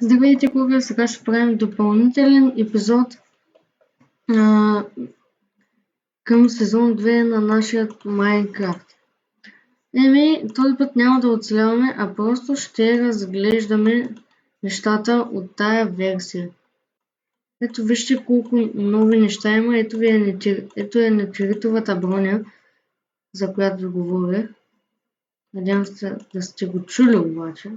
Здравейте, хора! Сега ще правим допълнителен епизод към сезон 2 на нашия Майнкрафт. Този път няма да оцеляваме, а просто ще разглеждаме нещата от тая версия. Ето вижте колко нови неща има. Ето е нетеритовата броня, за която ви говоря. Надявам се да сте го чули обаче.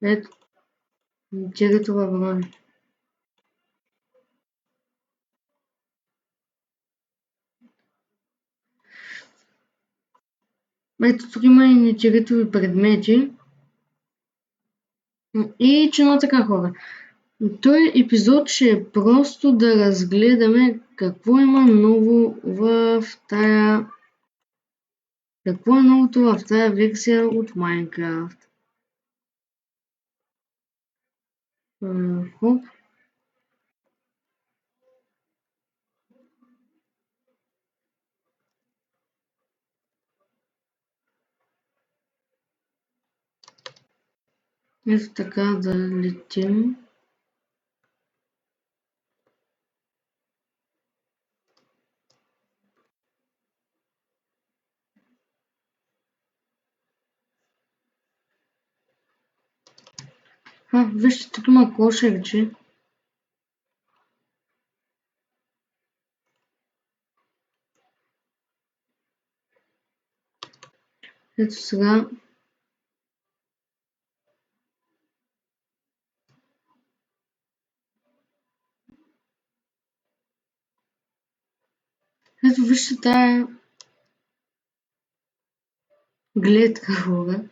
Ето нетеритова броня. Ето тук има и нетеритови предмети. И че на така хора. Този епизод ще е просто да разгледаме какво има ново в тая... Какво е новото в тая версия от Майнкрафт. Хоп. Ето така да летим. Вижте, тук има кошерче. Ето сега. Ето вижте тая гледка, хора.